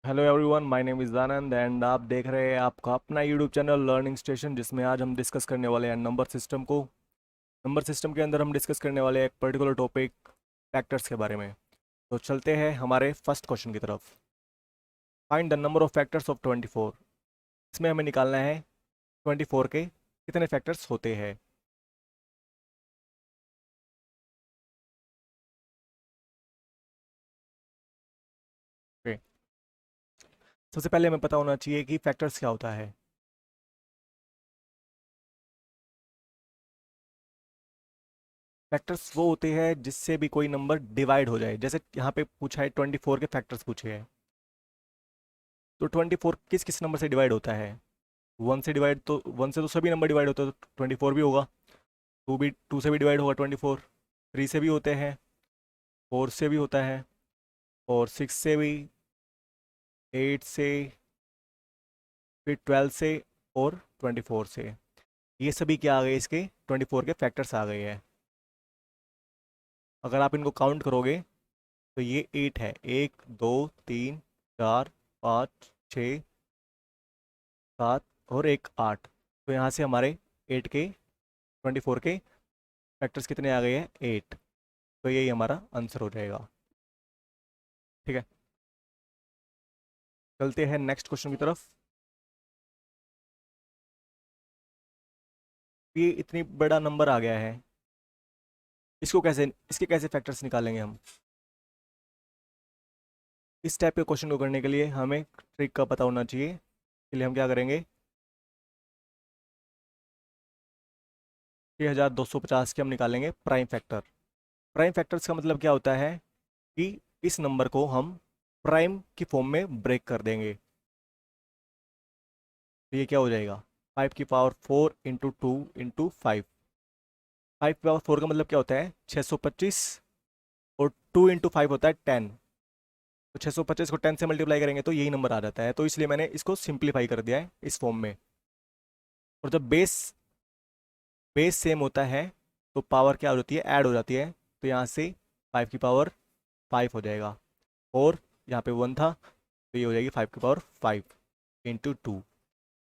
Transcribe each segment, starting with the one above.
Hello everyone, my name is Anand and आप देख रहे हैं आपका अपना यूट्यूब चैनल लर्निंग स्टेशन, जिसमें आज हम डिस्कस करने वाले हैं नंबर सिस्टम को। नंबर सिस्टम के अंदर हम डिस्कस करने वाले हैं एक पर्टिकुलर टॉपिक, फैक्टर्स के बारे में। तो चलते हैं हमारे फर्स्ट क्वेश्चन की तरफ। Find the number of factors of 24। इसमें हमें निकालना है 24 के कितने फैक्टर्स होते हैं। ओके, सबसे पहले हमें पता होना चाहिए कि फैक्टर्स क्या होता है। फैक्टर्स वो होते हैं जिससे भी कोई नंबर डिवाइड हो जाए। जैसे यहाँ पे पूछा है 24 के फैक्टर्स पूछे हैं, तो 24 किस किस नंबर से डिवाइड होता है। वन से डिवाइड, तो वन से तो सभी नंबर डिवाइड होते हैं, तो 24 भी होगा। टू से भी डिवाइड होगा 24। थ्री से भी होते हैं, फोर से भी होता है, और सिक्स से भी, एट से, फिर 12 से, और 24 से। ये सभी क्या आ गए, इसके 24 के फैक्टर्स आ गए हैं। अगर आप इनको काउंट करोगे तो ये 8 है। एक, दो, तीन, चार, पाँच, छः, सात, और एक 8। तो यहाँ से हमारे 8 के 24 के फैक्टर्स कितने आ गए हैं, 8। तो यही हमारा आंसर हो जाएगा। ठीक है, चलते हैं नेक्स्ट क्वेश्चन की तरफ। ये इतनी बड़ा नंबर आ गया है, इसको कैसे, इसके कैसे फैक्टर्स निकालेंगे हम। इस टाइप के क्वेश्चन को करने के लिए हमें ट्रिक का पता होना चाहिए। इसलिए हम क्या करेंगे, 6250 के हम निकालेंगे प्राइम फैक्टर। प्राइम फैक्टर्स का मतलब क्या होता है कि इस नंबर को हम प्राइम की फॉर्म में ब्रेक कर देंगे। तो ये क्या हो जाएगा, 5 की पावर 4 इंटू 2 इंटू 5। 5 की पावर 4 का मतलब क्या होता है, 625, और 2 इंटू 5 होता है 10। तो 625 को 10 से मल्टीप्लाई करेंगे तो यही नंबर आ जाता है। तो इसलिए मैंने इसको सिंप्लीफाई कर दिया है इस फॉर्म में। और जब बेस बेस सेम होता है तो पावर क्या हो जाती है, ऐड हो जाती है। तो यहाँ से 5 की पावर 5 हो जाएगा, और यहाँ पे 1 था, तो ये हो जाएगी 5 की पावर 5 इंटू 2।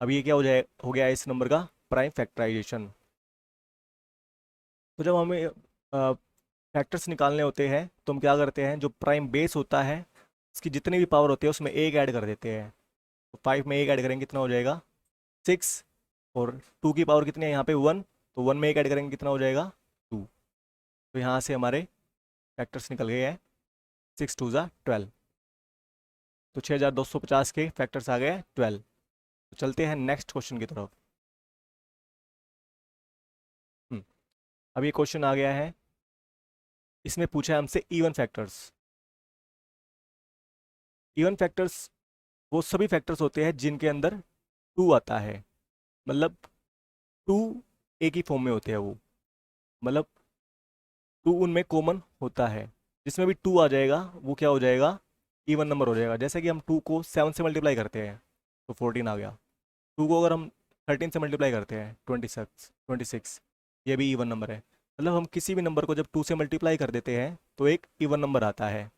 अब ये क्या हो जाए, हो गया इस नंबर का प्राइम फैक्टराइजेशन। तो जब हमें फैक्टर्स निकालने होते हैं तो हम क्या करते हैं, जो प्राइम बेस होता है उसकी जितनी भी पावर होती है उसमें एक ऐड कर देते हैं। तो 5 में एक ऐड करेंगे कितना हो जाएगा, 6। और 2 की पावर कितनी है यहाँ पे, 1। तो 1 में एक ऐड करेंगे कितना हो जाएगा, 2। तो यहाँ से हमारे फैक्टर्स निकल गए हैं, 6 2 ज़ा 12। तो 6250 के फैक्टर्स आ गए हैं 12। तो चलते हैं नेक्स्ट क्वेश्चन की तरफ। हम्म, अब ये क्वेश्चन आ गया है, इसमें पूछा है हमसे इवन फैक्टर्स। इवन फैक्टर्स वो सभी फैक्टर्स होते हैं जिनके अंदर 2 आता है। मतलब 2 एक ही फॉर्म में होते हैं वो, मतलब 2 उनमें कॉमन होता है। जिसमें भी 2 आ जाएगा वो क्या हो जाएगा, इवन नंबर हो जाएगा। जैसे कि हम 2 को 7 से मल्टीप्लाई करते हैं तो 14 आ गया। 2 को अगर हम 13 से मल्टीप्लाई करते हैं, 26 26, ये भी इवन नंबर है। मतलब हम किसी भी नंबर को जब 2 से मल्टीप्लाई कर देते हैं तो एक इवन नंबर आता है।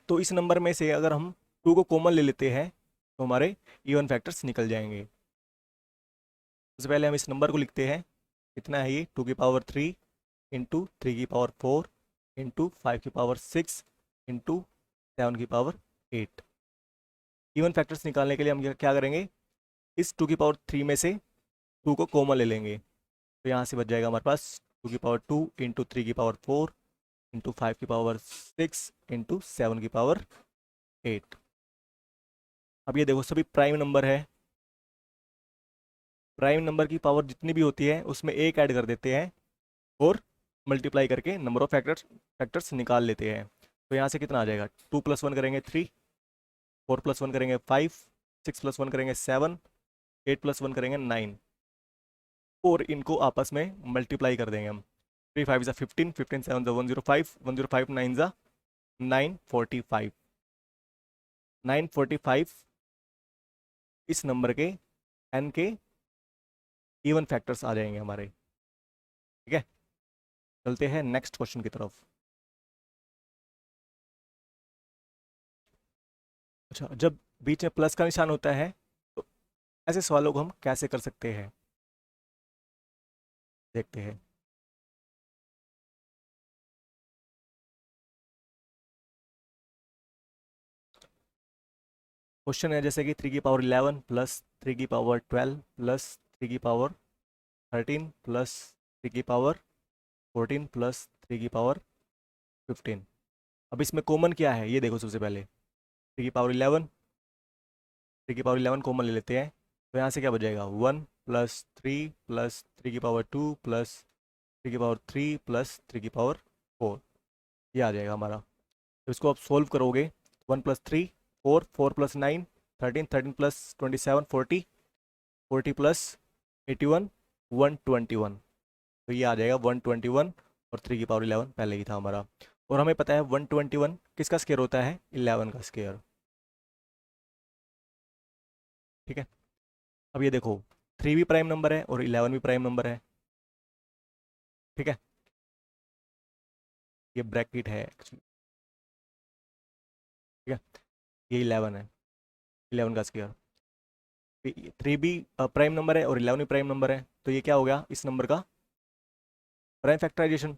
तो इस नंबर में से अगर हम 2 को कॉमन ले लेते हैं तो हमारे इवन फैक्टर्स निकल जाएंगे। सबसे पहले हम इस नंबर को लिखते हैं, कितना है ये, 2 की पावर 3 इंटू 3 की पावर 4 इंटू 5 की पावर 6 इंटू 7 की पावर 8। इवन फैक्टर्स निकालने के लिए हम क्या करेंगे, इस 2 की पावर 3 में से 2 को कॉमन ले लेंगे। तो यहाँ से बच जाएगा हमारे पास 2 की पावर 2 इंटू 3 की पावर 4 इंटू 5 की पावर 6 इंटू 7 की पावर 8। अब ये देखो सभी प्राइम नंबर है। प्राइम नंबर की पावर जितनी भी होती है उसमें एक ऐड कर देते हैं, और मल्टीप्लाई करके नंबर ऑफ फैक्टर्स फैक्टर्स निकाल लेते हैं। तो यहाँ से कितना आ जाएगा, 2 + 1 करेंगे 3, 4 + 1 करेंगे 5, 6 + 1 करेंगे 7, 8 + 1 करेंगे 9। और इनको आपस में मल्टीप्लाई कर देंगे हम। 3 5 ज़ा 15, 15 7 ज़ा 105, 105 9 ज़ा 945। 945 इस नंबर के एन के इवन फैक्टर्स आ जाएंगे हमारे। ठीक है, चलते हैं नेक्स्ट क्वेश्चन की तरफ। अच्छा, जब बीच में प्लस का निशान होता है तो ऐसे सवालों को हम कैसे कर सकते हैं, देखते हैं। क्वेश्चन है जैसे कि 3 की पावर 11 प्लस 3 की पावर 12 प्लस 3 की पावर 13 प्लस 3 की पावर 14 प्लस 3 की पावर 15। अब इसमें कॉमन क्या है ये देखो। सबसे पहले 3 की पावर 11 कॉमन ले लेते हैं, तो यहाँ से क्या बचेगा 1 प्लस 3 प्लस 3 की पावर 2 प्लस 3 की पावर 3 प्लस 3 की पावर 4, ये आ जाएगा हमारा। तो इसको आप सोल्व करोगे, 1 प्लस 3 4, 4 प्लस 9 13, 13 प्लस 27 40, 40 प्लस 81 121। तो ये आ जाएगा 121, और 3 की पावर 11 पहले ही था हमारा। और हमें पता है 121 किसका स्क्वायर होता है, 11 का स्क्वायर। ठीक है, अब ये देखो 3 भी प्राइम नंबर है और 11 भी प्राइम नंबर है। ठीक है, ये ब्रैकेट है एक्चुअली। ठीक है, ये 11 है, 11 का स्क्वायर। 3 भी प्राइम नंबर है और 11 भी प्राइम नंबर है, तो ये क्या हो गया इस नंबर का प्राइम फैक्टराइजेशन।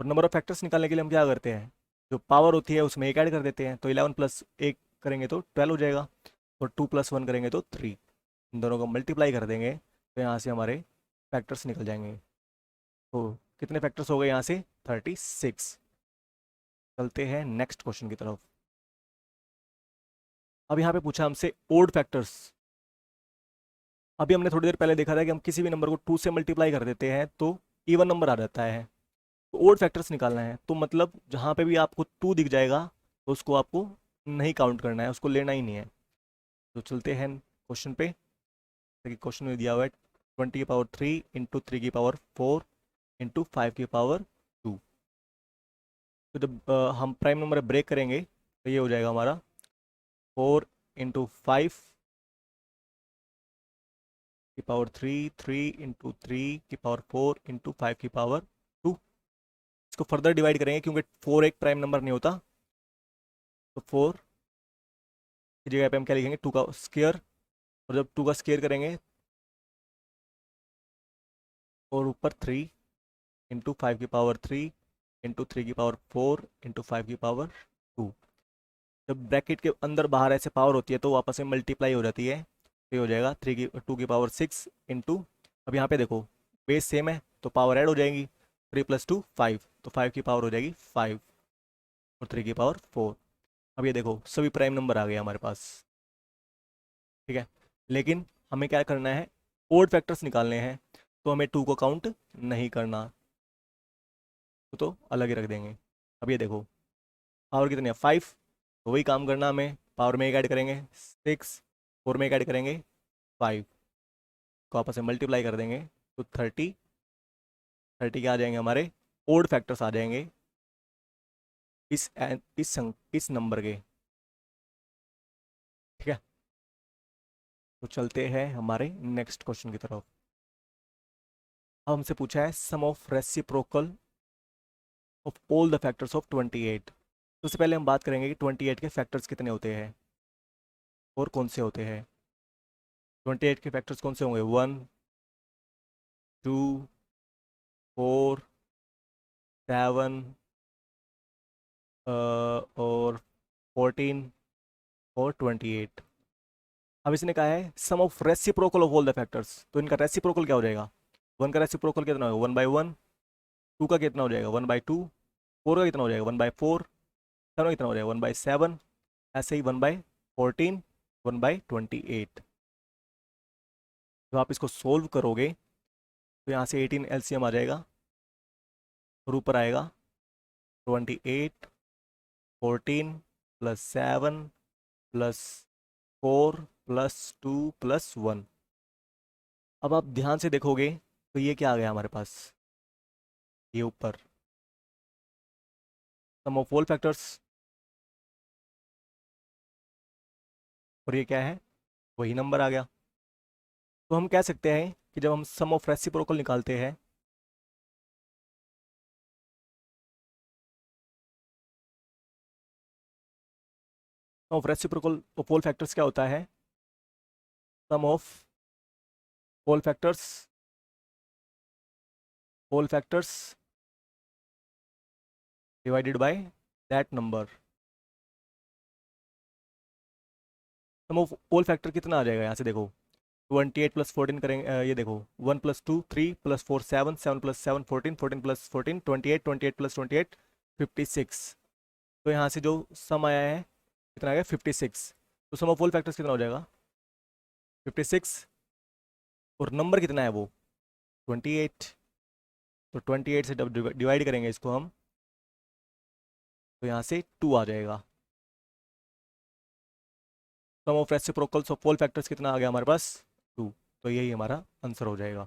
और नंबर ऑफ फैक्टर्स निकालने के लिए हम क्या करते हैं, जो पावर होती है उसमें एक ऐड कर देते हैं, तो 11 प्लस एक करेंगे तो 12 हो जाएगा, और 2 प्लस 1 करेंगे तो 3। इन दोनों को मल्टीप्लाई कर देंगे तो यहाँ से हमारे फैक्टर्स निकल जाएंगे। तो कितने फैक्टर्स हो गए यहाँ से, 36। चलते हैं नेक्स्ट क्वेश्चन की तरफ। अब यहाँ पे पूछा हमसे ओड फैक्टर्स। अभी हमने थोड़ी देर पहले देखा था कि हम किसी भी नंबर को 2 से मल्टीप्लाई कर देते हैं तो इवन नंबर आ जाता है। तो ओड फैक्टर्स निकालना है, तो मतलब जहाँ पे भी आपको 2 दिख जाएगा तो उसको आपको नहीं काउंट करना है, उसको लेना ही नहीं है। तो चलते हैं क्वेश्चन पे। देखिए क्वेश्चन में दिया हुआ है 20 की पावर 3 इंटू 3 की पावर 4 इंटू 5 की पावर 2। तो जब हम प्राइम नंबर ब्रेक करेंगे तो ये हो जाएगा हमारा 4 इंटू 5 की पावर 3, 3 इंटू 3 की पावर 4 इंटू 5 की पावर 2। इसको फर्दर डिवाइड करेंगे क्योंकि 4 एक प्राइम नंबर नहीं होता, तो 4 की जगह पे हम क्या लिखेंगे 2 का स्क्वायर। और जब 2 का स्क्वायर करेंगे और ऊपर 3 इंटू 5 की पावर 3 इंटू 3 की पावर 4 इंटू 5 की पावर 2। जब ब्रैकेट के अंदर बाहर ऐसे पावर होती है तो वापस में मल्टीप्लाई हो जाती है, तो ये हो जाएगा 2 की पावर 6 इंटू, अब यहाँ पे देखो बेस सेम है तो पावर ऐड हो जाएगी, 3 + 2 5, तो 5 की पावर हो जाएगी 5, और 3 की पावर 4। अब ये देखो सभी प्राइम नंबर आ गए हमारे पास। ठीक है, लेकिन हमें क्या करना है, ओड फैक्टर्स निकालने हैं, तो हमें 2 को काउंट नहीं करना, तो अलग ही रख देंगे। अब ये देखो पावर कितनी है 5, तो वही काम करना हमें, पावर में एक ऐड करेंगे 6, 4 में एक ऐड करेंगे 5, को आपस में मल्टीप्लाई कर देंगे तो 30। 30 के आ जाएंगे हमारे ओड फैक्टर्स आ जाएंगे इस नंबर के। ठीक है, तो चलते हैं हमारे नेक्स्ट क्वेश्चन की तरफ। अब हमसे पूछा है sum of reciprocal of all the factors ऑफ 28। तो उससे पहले हम बात करेंगे कि 28 के फैक्टर्स कितने होते हैं और कौन से होते हैं। 28 के फैक्टर्स कौन से होंगे, 1, 2, 4, 7 और 14 और 28। अब इसने कहा है sum of reciprocal of all the factors, तो इनका रेसिप्रोकल क्या हो जाएगा, 1 का रेसिप्रोकल कितना होगा 1/1, 2 का कितना हो जाएगा 1/2, 4 का कितना हो जाएगा 1/4, 7 का कितना हो जाएगा 1/7, ऐसे ही 1/14, 1/28। तो आप इसको सोल्व करोगे तो यहाँ से 18 एलसीएम आ जाएगा, और ऊपर आएगा 28, 14 प्लस 7 प्लस 4 प्लस 2 प्लस 1। अब आप ध्यान से देखोगे तो ये क्या आ गया हमारे पास, ये ऊपर सम ऑफ ऑल फैक्टर्स, और ये क्या है वही नंबर आ गया। तो हम कह सकते हैं कि जब हम सम ऑफ रेसिप्रोकल निकालते हैं ऑफ रेसिप्रोकल पोल फैक्टर्स क्या होता है? Sum of pole factors divided by that number. Sum of pole factor कितना आ जाएगा यहाँ से देखो, 28 प्लस 14 करेंगे, ये देखो 1 plus 2 3 plus 4 7 7 plus 7 14 14 plus 14 28 28 plus 28 56। तो यहाँ से जो सम आया है कितना आ गया 56। तो सम ऑफ ऑल फैक्टर्स कितना हो जाएगा 56, और नंबर कितना है वो 28। तो 28 से जब डिवाइड करेंगे इसको हम, तो यहाँ से 2 आ जाएगा। Sum of reciprocals of all factors कितना आ गया हमारे पास 2। तो यही हमारा आंसर हो जाएगा।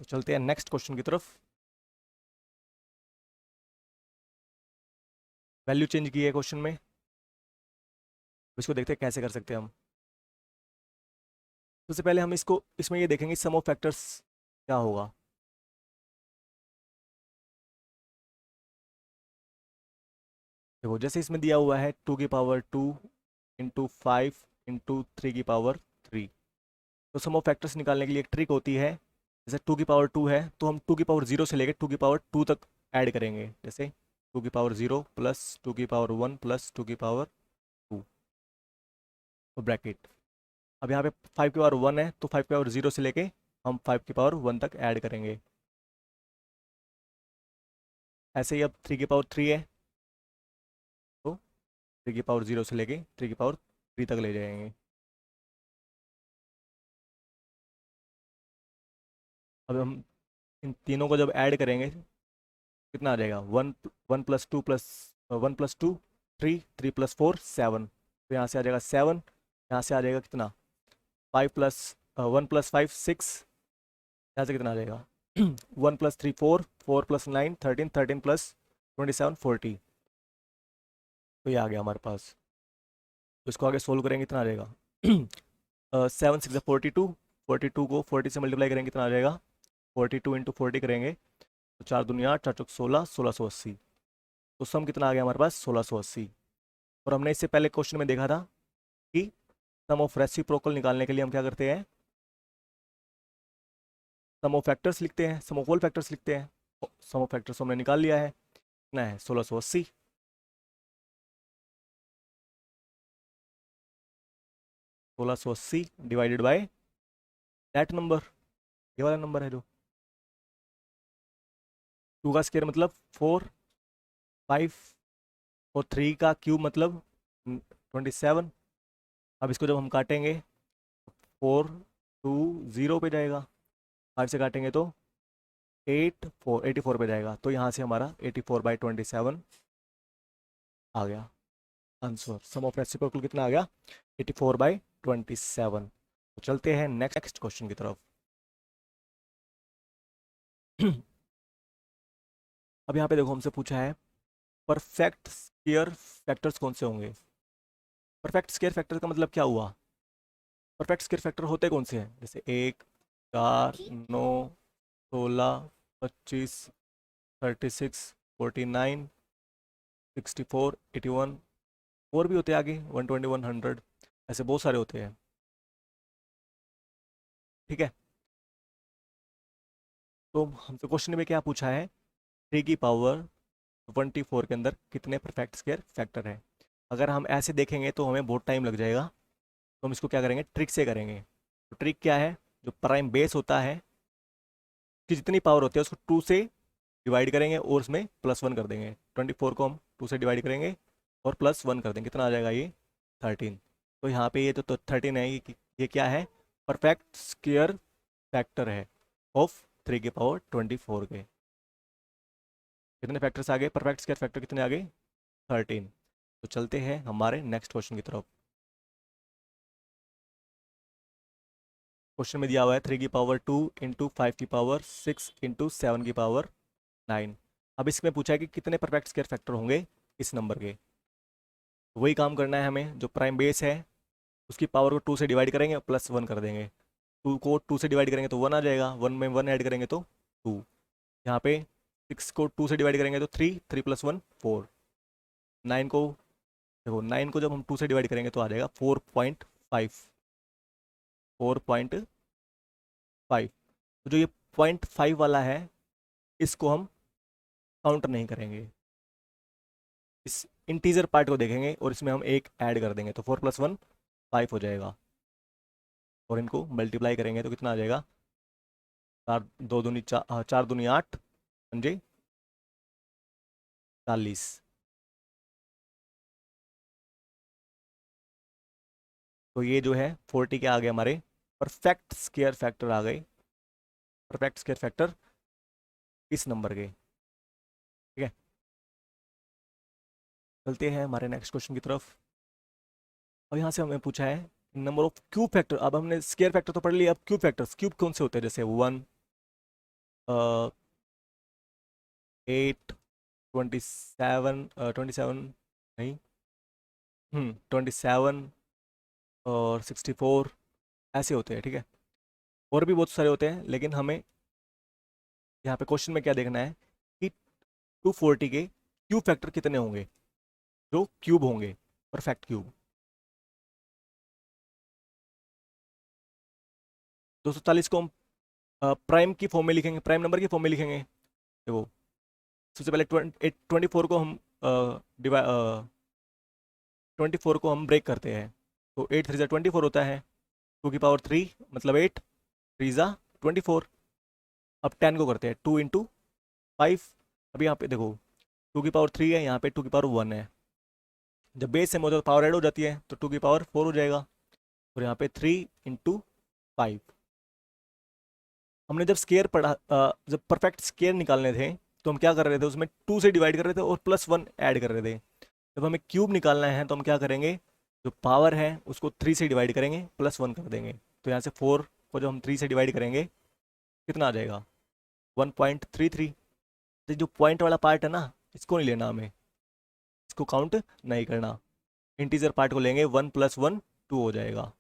तो चलते हैं नेक्स्ट क्वेश्चन की तरफ। वैल्यू चेंज की है क्वेश्चन में, इसको देखते हैं कैसे कर सकते हैं हम। सबसे पहले हम इसको इसमें ये देखेंगे सम ऑफ फैक्टर्स क्या होगा। देखो जैसे इसमें दिया हुआ है 2 की पावर 2 इंटू 5 इंटू 3 की पावर 3। तो सम ऑफ फैक्टर्स निकालने के लिए एक ट्रिक होती है। जैसे 2 की पावर 2 है तो हम 2 की पावर 0 से लेकर 2 की पावर 2 तक ऐड करेंगे। जैसे 2 की पावर 0 प्लस 2 की पावर 1 प्लस 2 की पावर 2, और ब्रैकेट। अब यहाँ पे 5 की पावर 1 है तो 5 की पावर 0 से लेके हम 5 की पावर 1 तक ऐड करेंगे। ऐसे ही अब 3 की पावर 3 है तो 3 की पावर 0 से लेके 3 की पावर 3 तक ले जाएंगे। अब हम इन तीनों को जब ऐड करेंगे कितना आ जाएगा 1 1 प्लस 2 प्लस 1 प्लस 2 3 3 प्लस 4 7। तो यहाँ से आ जाएगा 7, यहाँ से आ जाएगा कितना 5 प्लस 1 प्लस 5 6, यहाँ से कितना आ जाएगा 1 प्लस 3 4 4 प्लस 9 13 13 प्लस 27 40। तो ये आ गया हमारे पास। तो इसको आगे सोल्व करेंगे कितना आ जाएगा 7 6 42, 42 को 40 से मल्टीप्लाई करेंगे कितना आ जाएगा 42 इंटू 40 करेंगे तो 4 दुनिया 8 4 चौक 16 1680। तो सम कितना आ गया हमारे पास 1680। और हमने इससे पहले क्वेश्चन में देखा था कि सम ऑफ रेसिप्रोकल निकालने के लिए हम क्या करते हैं, सम ऑफ फैक्टर्स लिखते हैं, सम ऑफ ऑल फैक्टर्स लिखते हैं। सम ऑफ फैक्टर्स हमने निकाल लिया है, कितना है 1680। 1680 डिवाइडेड बाय दैट नंबर, ये वाला नंबर है जो 2 का स्क्वायर मतलब 4 5, और 3 का क्यूब मतलब 27। अब इसको जब हम काटेंगे 4 2 0 पे जाएगा, 5 से काटेंगे तो 84 पे जाएगा। तो यहाँ से हमारा 84/27 आ गया आंसर। सम ऑफ रेसिप्रोकल कितना आ गया 84/27। तो चलते हैं नेक्स्ट क्वेश्चन की तरफ। अब यहाँ पे देखो हमसे पूछा है परफेक्ट स्क्वायर फैक्टर्स कौन से होंगे। परफेक्ट स्क्वायर फैक्टर का मतलब क्या हुआ, परफेक्ट स्क्वायर फैक्टर होते कौन से हैं, जैसे 1 4 9 16 25 36 49 64 81, और भी होते हैं आगे 120 100, ऐसे बहुत सारे होते हैं। ठीक है, तो हमसे क्वेश्चन में क्या पूछा है 3 की पावर 24 के अंदर कितने परफेक्ट स्क्वायर फैक्टर है। अगर हम ऐसे देखेंगे तो हमें बहुत टाइम लग जाएगा, तो हम इसको क्या करेंगे ट्रिक से करेंगे। तो ट्रिक क्या है, जो प्राइम बेस होता है कि जितनी पावर होती है उसको 2 से डिवाइड करेंगे और उसमें +1 कर देंगे। 24 को हम 2 से डिवाइड करेंगे और +1 कर देंगे, कितना आ जाएगा ये 13। तो यहाँ पे ये तो 13 है, ये क्या है परफेक्ट स्क्वायर फैक्टर है ऑफ 3 की पावर 24 के। कितने फैक्टर्स आ गए परफेक्ट स्क्वायर फैक्टर, कितने आ गए 13। तो चलते हैं हमारे नेक्स्ट क्वेश्चन की तरफ। क्वेश्चन में दिया हुआ है 3 की पावर 2 इंटू 5 की पावर 6 इंटू 7 की पावर 9। अब इसमें पूछा है कि कितने परफेक्ट स्क्वायर फैक्टर होंगे इस नंबर के। तो वही काम करना है हमें, जो प्राइम बेस है उसकी पावर को 2 से डिवाइड करेंगे +1 कर देंगे। 2 को 2 से डिवाइड करेंगे तो 1 आ जाएगा, 1 में 1 ऐड करेंगे तो 2। यहाँ पे 6 को 2 से डिवाइड करेंगे तो 3 3 + 1 4, 9 को देखो 9 को जब हम 2 से डिवाइड करेंगे तो आ जाएगा 4.5, 4.5। तो जो ये 0.5 वाला है इसको हम काउंट नहीं करेंगे, इस इंटीजर पार्ट को देखेंगे और इसमें हम एक ऐड कर देंगे, तो 4 + 1 5 हो जाएगा। और इनको मल्टीप्लाई करेंगे तो कितना आ जाएगा, 4 दूनी 8, 5 40। तो ये जो है 40 के आ गए हमारे परफेक्ट स्क्वायर फैक्टर आ गए, परफेक्ट स्क्वायर फैक्टर इस नंबर के। ठीक है, चलते हैं हमारे नेक्स्ट क्वेश्चन की तरफ। अब यहाँ से हमें पूछा है नंबर ऑफ क्यूब फैक्टर। अब हमने स्क्वायर फैक्टर तो पढ़ लिया, अब क्यूब फैक्टर्स, क्यूब कौन से होते हैं, जैसे 1, 8, 27, 27 नहीं, 27 और 64 ऐसे होते हैं। ठीक है, और भी बहुत सारे होते हैं, लेकिन हमें यहाँ पे क्वेश्चन में क्या देखना है कि 240 के क्यूब फैक्टर कितने होंगे, जो क्यूब होंगे, परफेक्ट क्यूब। 240 को हम प्राइम की फॉर्म में लिखेंगे, प्राइम नंबर की फॉर्म में लिखेंगे। देखो सबसे पहले 24 को हम डिवाइड 24 को हम ब्रेक करते हैं, तो 8 3 24 होता है, 2 की पावर 3 मतलब 8 3 24। अब 10 को करते हैं 2 × 5। अब यहाँ पे देखो 2 की पावर 3 है, यहाँ पे 2 की पावर 1 है, जब बेस से मौजूद पावर ऐड हो जाती है तो 2 की पावर 4 हो जाएगा, और यहाँ पे 3 × 5। हमने जब स्केयर पढ़ा, जब परफेक्ट स्केयर निकालने थे तो हम क्या कर रहे थे, उसमें 2 से डिवाइड कर रहे थे और +1 ऐड कर रहे थे। जब हमें क्यूब निकालना है तो हम क्या करेंगे, जो पावर है उसको 3 से डिवाइड करेंगे, +1 कर देंगे। तो यहाँ से 4 को जब हम 3 से डिवाइड करेंगे कितना आ जाएगा, 1.33। तो जो पॉइंट वाला पार्ट है ना, इसको नहीं लेना हमें, इसको काउंट नहीं करना, इंटीजर पार्ट को लेंगे, 1 + 1 2 हो जाएगा।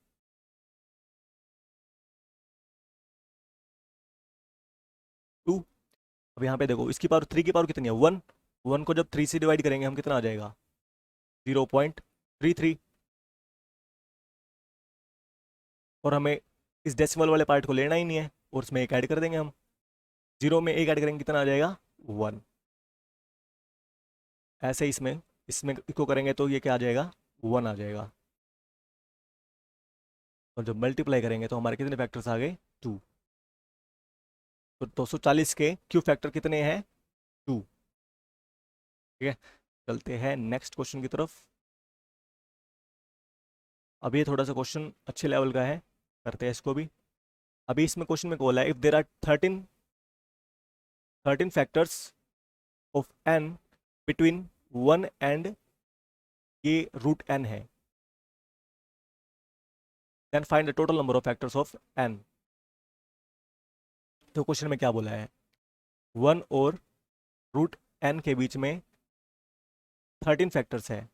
टू। अब यहाँ पे देखो इसकी पावर 3 की पावर कितनी है, 1, 1 को जब 3 से डिवाइड करेंगे हम कितना आ जाएगा, 0.33। और हमें इस डेसिमल वाले पार्ट को लेना ही नहीं है, और उसमें एक ऐड कर देंगे हम, 0 में एक ऐड करेंगे कितना आ जाएगा, 1। ऐसे ही इसमें इसमें इसको करेंगे तो ये क्या आ जाएगा, 1 आ जाएगा। और जब मल्टीप्लाई करेंगे तो हमारे कितने फैक्टर्स आ गए, 2। तो 240 के क्यूब फैक्टर कितने हैं, 2। ठीक है, चलते हैं नेक्स्ट क्वेश्चन की तरफ। अभी ये थोड़ा सा क्वेश्चन अच्छे लेवल का है, करते हैं इसको भी। अभी इसमें क्वेश्चन में बोला है if there are 13 factors of n between 1 and ये √n है, then find the total number of factors of n। तो क्वेश्चन में क्या बोला है, 1 और √n के बीच में 13 फैक्टर्स है,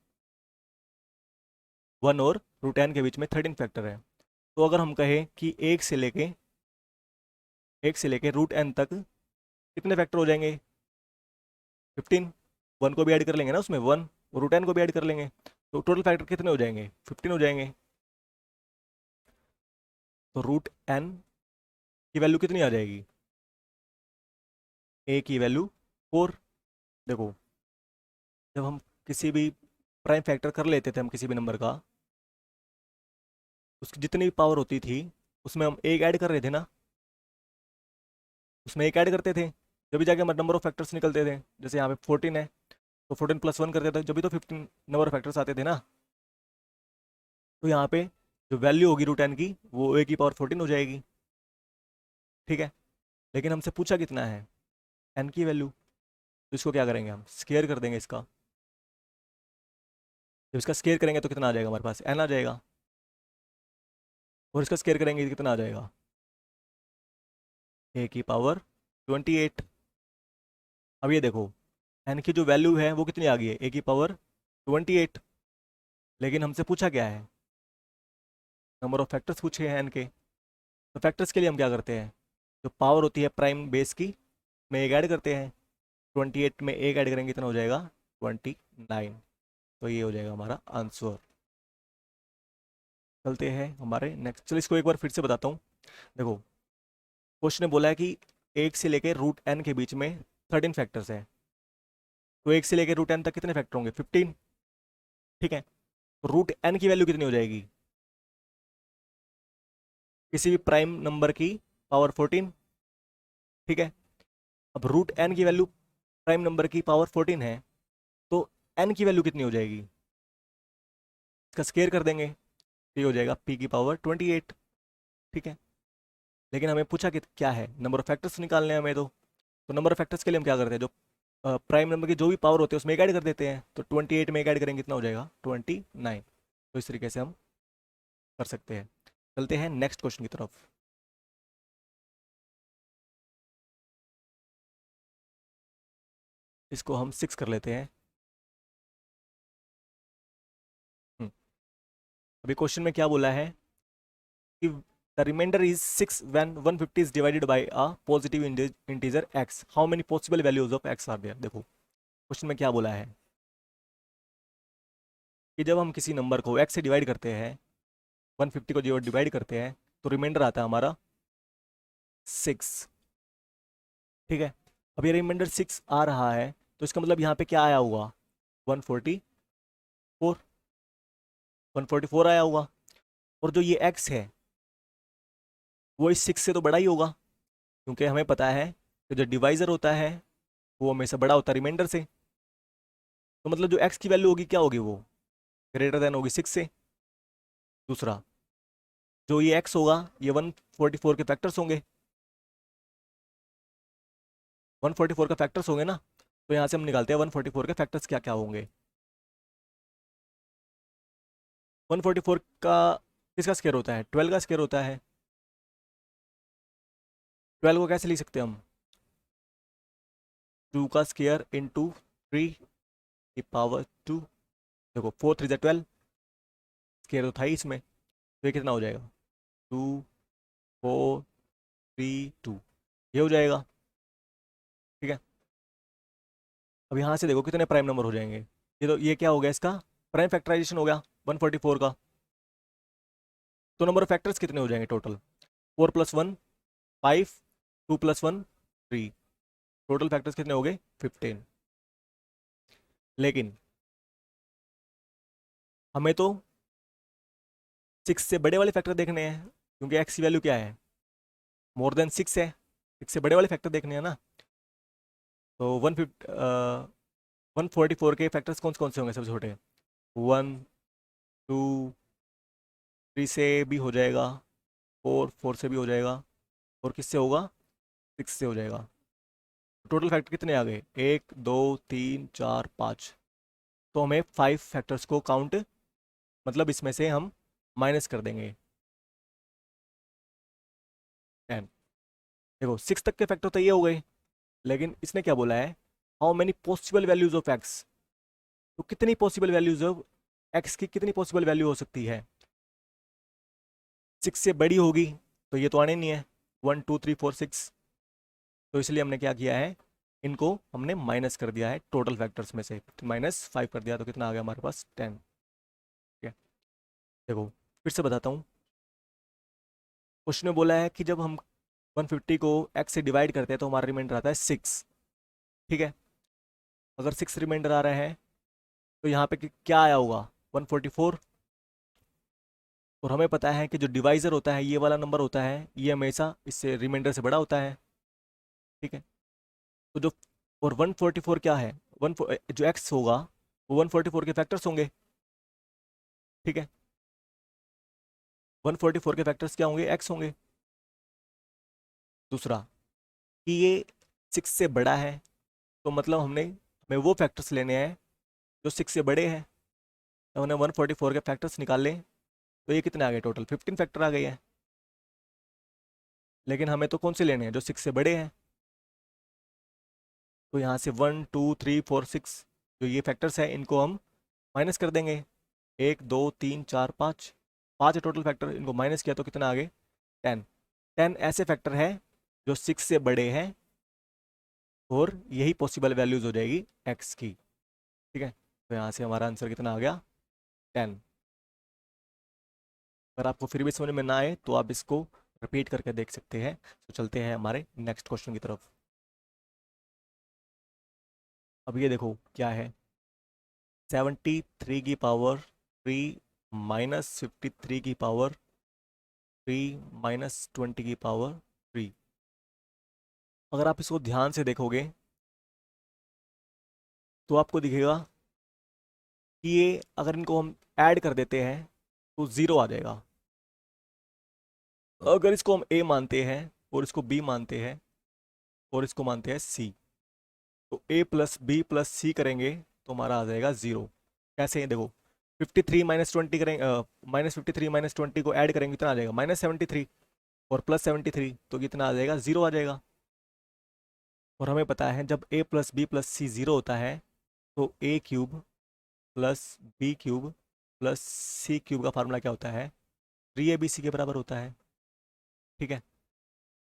1 और √n के बीच में 13 फैक्टर है। तो अगर हम कहें कि 1 से लेके √n तक कितने फैक्टर हो जाएंगे, 15। 1 को भी ऐड कर लेंगे ना उसमें, 1 और √n को भी ऐड कर लेंगे, तो टोटल फैक्टर कितने हो जाएंगे, 15 हो जाएंगे। तो √n की वैल्यू कितनी आ जाएगी, a की वैल्यू 4। देखो जब हम किसी भी प्राइम फैक्टर कर लेते थे हम किसी भी नंबर का, उसकी जितनी भी पावर होती थी उसमें हम एक ऐड कर रहे थे ना, उसमें एक ऐड करते थे जब भी जाके हमारे नंबर ऑफ फैक्टर्स निकलते थे। जैसे यहाँ पे 14 है तो 14 + 1 करते थे, जब भी तो 15 नंबर ऑफ फैक्टर्स आते थे ना। तो यहाँ पे जो वैल्यू होगी √n की वो a की पावर 14 हो जाएगी। ठीक है, लेकिन हमसे पूछा कितना है, n की वैल्यू। तो इसको क्या करेंगे, हम स्केयर कर देंगे इसका। जब इसका स्केयर करेंगे तो कितना आ जाएगा, हमारे पास n आ जाएगा, और इसका स्केयर करेंगे तो कितना आ जाएगा, a की पावर 28। अब ये देखो n की जो वैल्यू है वो कितनी आ गई है, a की पावर 28, लेकिन हमसे पूछा क्या है, नंबर ऑफ फैक्टर्स पूछे हैं n के। तो फैक्टर्स के लिए हम क्या करते हैं, जो पावर होती है प्राइम बेस की में एक ऐड करते हैं, 28 में एक ऐड करेंगे कितना हो जाएगा, 29। तो ये हो जाएगा हमारा आंसर। चलते हैं हमारे नेक्स्ट। चलो इसको एक बार फिर से बताता हूँ। देखो, क्वेश्चन ने बोला है कि 1 से लेकर रूट एन के बीच में 13 फैक्टर्स है। तो 1 से लेकर रूट एन तक कितने फैक्टर होंगे? 15। ठीक है, तो रूट एन की वैल्यू कितनी हो जाएगी? किसी भी प्राइम नंबर की पावर 14। ठीक है, अब रूट एन की वैल्यू प्राइम नंबर की पावर 14 है, तो एन की वैल्यू कितनी हो जाएगी? इसका स्केयर कर देंगे, तो ये हो जाएगा पी की पावर 28। ठीक है, लेकिन हमें पूछा कि क्या है, नंबर ऑफ फैक्टर्स निकालने हैं हमें। तो नंबर ऑफ फैक्टर्स के लिए हम क्या करते हैं, जो प्राइम नंबर की जो भी पावर होती है उसमें एक ऐड कर देते हैं। तो 28 में एक ऐड करेंगे कितना हो जाएगा? 29। तो इस तरीके से हम कर सकते हैं। चलते हैं नेक्स्ट क्वेश्चन की तरफ। इसको हम 6 कर लेते हैं। हम्म, अभी क्वेश्चन में क्या बोला है कि the remainder is 6 when 150 is divided by a positive integer x, how many possible values of x are there. देखो क्वेश्चन में क्या बोला है कि जब हम किसी नंबर को x से डिवाइड करते हैं, 150 को जो डिवाइड करते हैं, तो रिमाइंडर आता है हमारा 6। ठीक है, अब ये रिमाइंडर 6 आ रहा है, तो इसका मतलब यहाँ पे क्या आया होगा? 144। 144 आया होगा। और जो ये x है वो इस 6 से तो बड़ा ही होगा, क्योंकि हमें पता है कि जो डिवाइजर होता है वो हमेशा बड़ा होता है रिमाइंडर से। तो मतलब जो x की वैल्यू होगी क्या होगी? वो ग्रेटर देन होगी 6 से। दूसरा, जो ये x होगा ये 144 के फैक्टर्स होंगे। 144 का फैक्टर्स होंगे ना, तो यहाँ से हम निकालते हैं 144 के फैक्टर्स क्या क्या होंगे। 144 का किसका स्क्वायर होता है? 12 का स्क्वायर होता है। 12 को कैसे लिख सकते हैं हम? 2 का स्क्वायर इंटू 3 की पावर 2। देखो 4 3 12, स्क्वायर तो था ही इसमें, तो ये कितना हो जाएगा? 2 4 3 2, ये हो जाएगा। ठीक है, अब यहाँ से देखो कितने प्राइम नंबर हो जाएंगे। ये तो ये क्या हो गया, इसका प्राइम फैक्टराइजेशन हो गया 144 का। तो नंबर ऑफ फैक्टर्स कितने हो जाएंगे टोटल? 4 + 1 5, 2 + 1 3, टोटल फैक्टर्स कितने हो गए? 15। लेकिन हमें तो 6 से बड़े वाले फैक्टर देखने हैं, क्योंकि एक्स की वैल्यू क्या है? मोर देन 6 है। 6 से बड़े वाले फैक्टर देखने हैं ना। तो 144 के फैक्टर्स कौन कौन से होंगे सबसे छोटे? 1 2 3 से भी हो जाएगा, 4 से भी हो जाएगा, और किससे होगा? 6 से हो जाएगा। टोटल फैक्टर कितने आ गए? 1 2 3 4 5। तो हमें 5 फैक्टर्स को काउंट, मतलब इसमें से हम माइनस कर देंगे 10। देखो 6 तक के फैक्टर तो ये हो गए, लेकिन इसने क्या बोला है? How many possible values of x. तो कितनी पॉसिबल वैल्यूज ऑफ एक्स की कितनी पॉसिबल वैल्यू हो सकती है? 6 से बड़ी होगी तो ये तो आने नहीं है, 1 2 3 4 6। तो इसलिए हमने क्या किया है, इनको हमने माइनस कर दिया है टोटल फैक्टर्स में से, -5 कर दिया, तो कितना आ गया हमारे पास? 10। ठीक है, देखो फिर से बताता हूँ। क्वेश्चन में बोला है कि जब हम 150 को x से डिवाइड करते हैं तो हमारा रिमाइंडर आता है 6। ठीक है, अगर 6 रिमाइंडर आ रहा है तो यहाँ पे क्या आया होगा? 144। और हमें पता है कि जो डिवाइजर होता है ये वाला नंबर होता है, ये हमेशा इससे रिमाइंडर से बड़ा होता है। ठीक है, तो जो और 144 क्या है? वन जो x होगा वो 144 के फैक्टर्स होंगे। ठीक है, 144 के फैक्टर्स क्या होंगे? x होंगे। दूसरा, कि ये 6 से बड़ा है, तो मतलब हमें वो फैक्टर्स लेने हैं जो 6 से बड़े हैं। तो हमने 144 के फैक्टर्स निकाल लें, तो ये कितने आ गए? टोटल 15 फैक्टर आ गए हैं। लेकिन हमें तो कौन से लेने हैं? जो 6 से बड़े हैं। तो यहाँ से 1 2 3 4 6 जो ये फैक्टर्स हैं इनको हम माइनस कर देंगे। 1 2 3 4 5, 5 टोटल फैक्टर, इनको माइनस किया तो कितना आ गए? 10। 10 ऐसे फैक्टर हैं जो 6 से बड़े हैं, और यही पॉसिबल वैल्यूज हो जाएगी एक्स की। ठीक है, तो यहाँ से हमारा आंसर कितना आ गया 10। अगर आपको फिर भी समझ में ना आए तो आप इसको रिपीट करके देख सकते हैं। तो चलते हैं हमारे नेक्स्ट क्वेश्चन की तरफ। अब ये देखो क्या है, 73 की पावर 3 माइनस 53 की पावर 3 माइनस 20 की पावर 3। अगर आप इसको ध्यान से देखोगे तो आपको दिखेगा कि ये अगर इनको हम ऐड कर देते हैं तो ज़ीरो आ जाएगा। अगर इसको हम ए मानते हैं और इसको बी मानते हैं और इसको मानते हैं सी, तो ए प्लस बी प्लस सी करेंगे तो हमारा आ जाएगा ज़ीरो। कैसे है देखो, 53 माइनस 20 करेंगे, -53 माइनस 20 को ऐड करेंगे कितना आ जाएगा -73, और +73 तो कितना आ जाएगा ज़ीरो आ जाएगा। और हमें पता है जब a plus b plus c zero होता है तो a cube plus b cube plus c cube का फार्मूला क्या होता है, 3abc के बराबर होता है। ठीक है,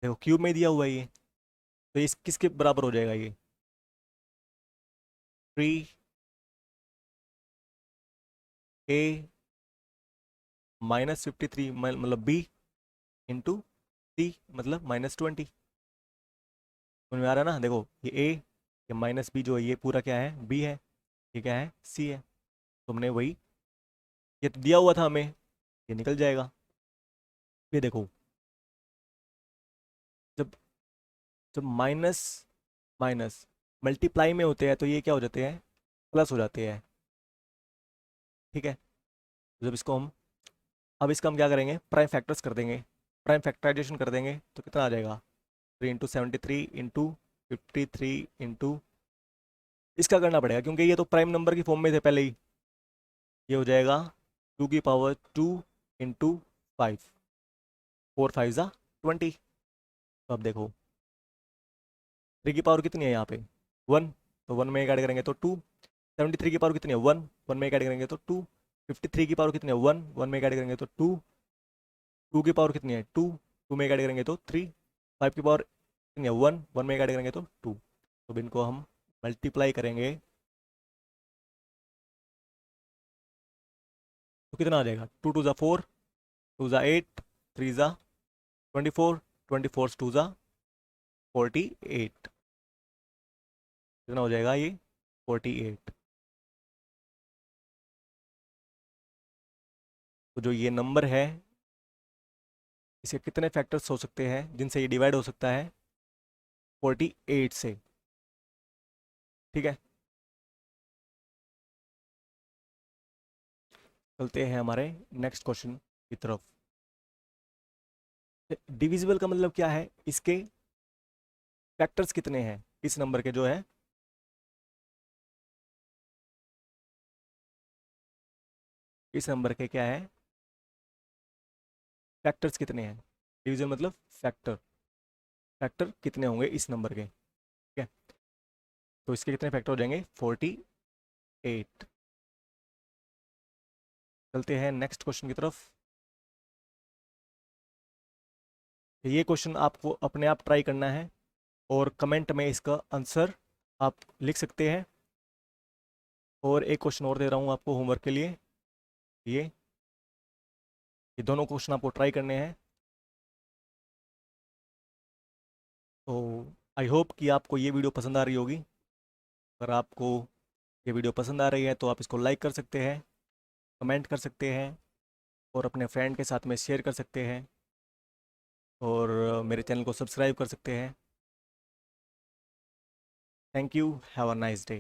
देखो क्यूब में दिया हुआ है ये, तो इस किसके बराबर हो जाएगा ये 3a -53 मतलब b इंटू सी मतलब -20। समझ में आ रहा है ना, देखो ये a, ये माइनस बी जो है ये पूरा क्या है b है, ये क्या है c है। तुमने वही, ये तो दिया हुआ था हमें, ये निकल जाएगा। ये देखो जब जब माइनस माइनस मल्टीप्लाई में होते हैं तो ये क्या हो जाते हैं, प्लस हो जाते हैं। ठीक है, जब इसको हम, अब इसका हम क्या करेंगे, प्राइम फैक्टर्स कर देंगे, प्राइम फैक्टराइजेशन कर देंगे तो कितना आ जाएगा 3 इंटू 73 इंटू 53 इंटू, इसका करना पड़ेगा क्योंकि ये तो प्राइम नंबर की फॉर्म में थे पहले ही। ये हो जाएगा 2 की पावर 2 इंटू 5, 4 5 ज़ा 20। तो अब देखो 3 की पावर कितनी है यहाँ पे 1, तो 1 में एक ऐड करेंगे तो 2। 73 की पावर कितनी है 1, 1 में एक ऐड करेंगे तो 2। 53 की पावर कितनी है 1, 1 में एक ऐड करेंगे तो 2। 2 की पावर कितनी है 2, 2 में एक ऐड करेंगे तो 3। 5 की पावर कितनी है 1, 1 में एक ऐड करेंगे तो 2। तो इनको हम मल्टीप्लाई करेंगे तो कितना आ जाएगा 2 2 ज़ा 4, 2 ज़ा 8, 3 ज़ा 24, 24 2 ज़ा 48, कितना हो जाएगा ये 48। तो जो ये नंबर है इसके कितने फैक्टर्स हो सकते हैं जिनसे ये डिवाइड हो सकता है 48 से। ठीक है, चलते हैं हमारे नेक्स्ट क्वेश्चन की तरफ। डिविजिबल का मतलब क्या है, इसके फैक्टर्स कितने हैं इस नंबर के जो है, इस नंबर के क्या है फैक्टर्स कितने हैं। डिविजिबल मतलब फैक्टर, फैक्टर कितने होंगे इस नंबर के। ठीक है, तो इसके कितने फैक्टर हो जाएंगे 48। चलते हैं नेक्स्ट क्वेश्चन की तरफ। ये क्वेश्चन आपको अपने आप ट्राई करना है और कमेंट में इसका आंसर आप लिख सकते हैं। और एक क्वेश्चन और दे रहा हूँ आपको होमवर्क के लिए, ये ये दोनों क्वेश्चन आपको ट्राई करने हैं। तो आई होप कि आपको ये वीडियो पसंद आ रही होगी। अगर आपको ये वीडियो पसंद आ रही है तो आप इसको लाइक कर सकते हैं, कमेंट कर सकते हैं और अपने फ्रेंड के साथ में शेयर कर सकते हैं, और मेरे चैनल को सब्सक्राइब कर सकते हैं। Thank you, have a nice day.